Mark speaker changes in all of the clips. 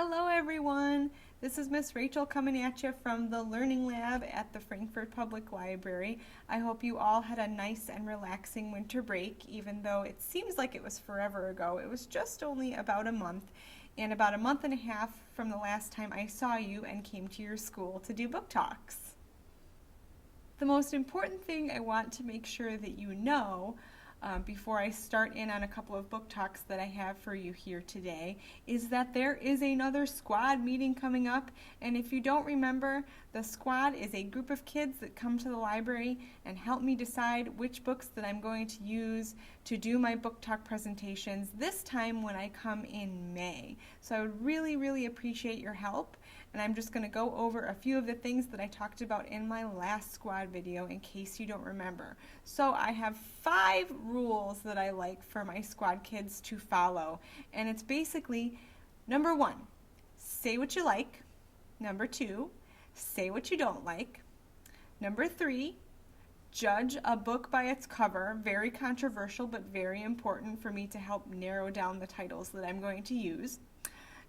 Speaker 1: Hello everyone! This is Miss Rachel coming at you from the Learning Lab at the Frankfort Public Library. I hope you all had a nice and relaxing winter break, even though it seems like it was forever ago. It was just only about a month, and about a month and a half from the last time I saw you and came to your school to do book talks. The most important thing I want to make sure that you know before I start in on a couple of book talks that I have for you here today is that there is another squad meeting coming up, and if you don't remember, the squad is a group of kids that come to the library and help me decide which books that I'm going to use to do my book talk presentations this time when I come in May. So I would really appreciate your help, and I'm just going to go over a few of the things that I talked about in my last squad video in case you don't remember. So I have 5 rules that I like for my squad kids to follow, and it's basically number 1, say what you like. Number 2, say what you don't like. Number 3, judge a book by its cover. Very controversial, but very important for me to help narrow down the titles that I'm going to use.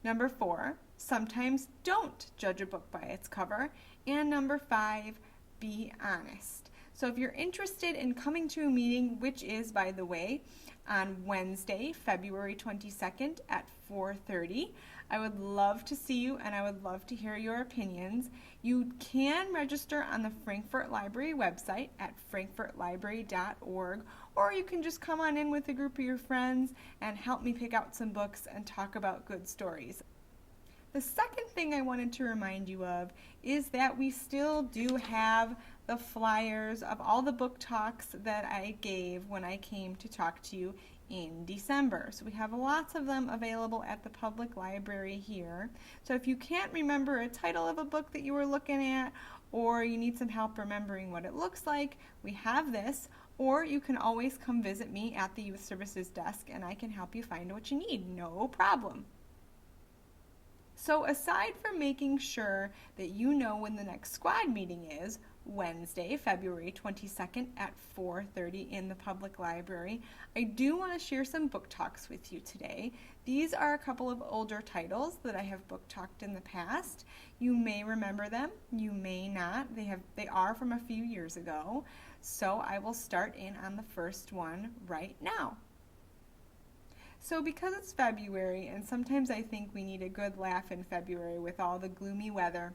Speaker 1: Number 4, sometimes don't judge a book by its cover. And number 5, be honest. So if you're interested in coming to a meeting, which is, by the way, on Wednesday, February 22nd at 4:30, I would love to see you and I would love to hear your opinions. You can register on the Frankfort Library website at frankfortlibrary.org, or you can just come on in with a group of your friends and help me pick out some books and talk about good stories. The second thing I wanted to remind you of is that we still do have the flyers of all the book talks that I gave when I came to talk to you in December. So we have lots of them available at the public library here. So if you can't remember a title of a book that you were looking at, or you need some help remembering what it looks like, we have this. Or you can always come visit me at the Youth Services desk and I can help you find what you need, no problem. So aside from making sure that you know when the next squad meeting is, Wednesday, February 22nd at 4:30 in the public library, I do want to share some book talks with you today. These are a couple of older titles that I have book talked in the past. You may remember them, you may not. They are from a few years ago. So I will start in on the first one right now. So because it's February, and sometimes I think we need a good laugh in February with all the gloomy weather,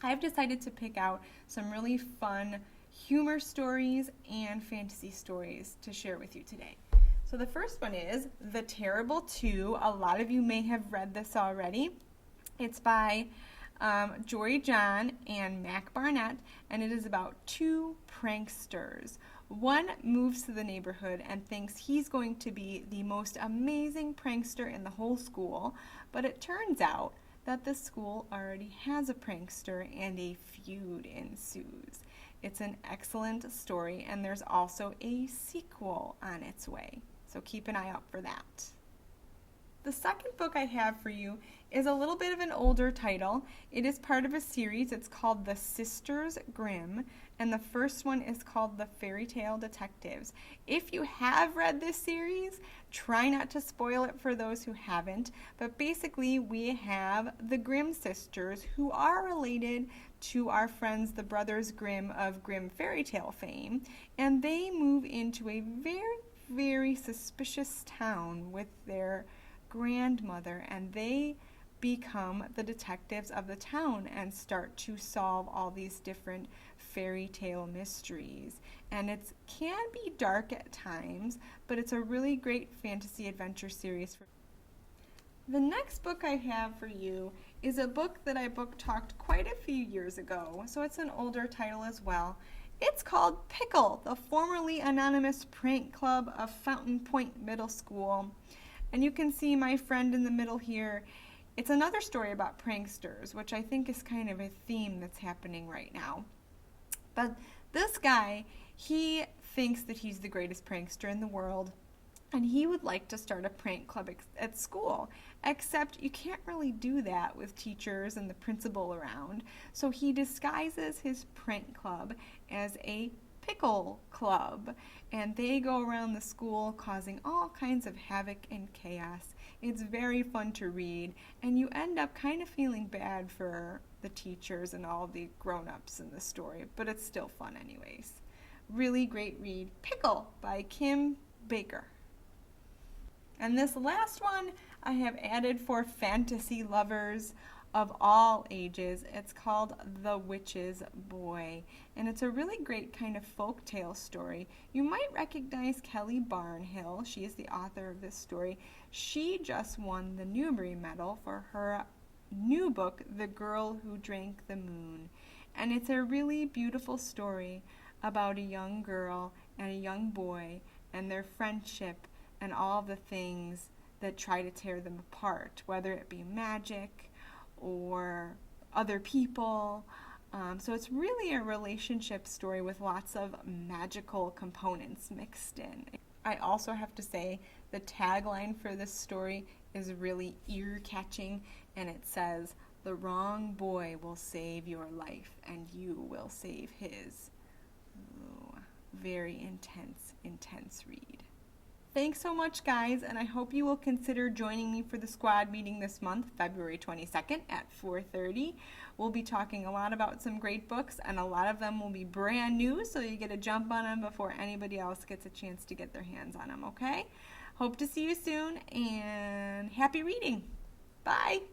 Speaker 1: I've decided to pick out some really fun humor stories and fantasy stories to share with you today. So the first one is The Terrible Two. A lot of you may have read this already. It's by Jory John and Mac Barnett, and it is about 2 pranksters. One moves to the neighborhood and thinks he's going to be the most amazing prankster in the whole school, but it turns out that the school already has a prankster and a feud ensues. It's an excellent story, and there's also a sequel on its way, so keep an eye out for that. The second book I have for you is a little bit of an older title. It is part of a series. It's called the Sisters Grimm, and the first one is called The Fairy Tale Detectives. If you have read this series, try not to spoil it for those who haven't, but basically we have the Grimm sisters, who are related to our friends the Brothers Grimm of Grimm fairy tale fame, and they move into a very suspicious town with their grandmother, and they become the detectives of the town and start to solve all these different fairy tale mysteries. And it can be dark at times, but it's a really great fantasy adventure series. The next book I have for you is a book that I book talked quite a few years ago, so it's an older title as well. It's called Pickle, the formerly anonymous prank club of Fountain Point Middle School. And you can see my friend in the middle here. It's another story about pranksters, which I think is kind of a theme that's happening right now. But this guy, he thinks that he's the greatest prankster in the world, and he would like to start a prank club at school, except you can't really do that with teachers and the principal around. So he disguises his prank club as a Pickle Club, and they go around the school causing all kinds of havoc and chaos. It's very fun to read, and you end up kind of feeling bad for the teachers and all the grown-ups in the story, but it's still fun anyways. Really great read, Pickle by Kim Baker. And this last one I have added for fantasy lovers of all ages. It's called The Witch's Boy, and it's a really great kind of folktale story. You might recognize Kelly Barnhill. She is the author of this story. She just won the Newbery Medal for her new book, The Girl Who Drank the Moon. And it's a really beautiful story about a young girl and a young boy and their friendship and all the things that try to tear them apart, whether it be magic or other people. So it's really a relationship story with lots of magical components mixed in. I also have to say the tagline for this story is really ear-catching, and it says, "The wrong boy will save your life and you will save his." Ooh, very intense read. Thanks so much, guys, and I hope you will consider joining me for the squad meeting this month, February 22nd at 4:30. We'll be talking a lot about some great books, and a lot of them will be brand new, so you get a jump on them before anybody else gets a chance to get their hands on them, okay? Hope to see you soon, and happy reading. Bye.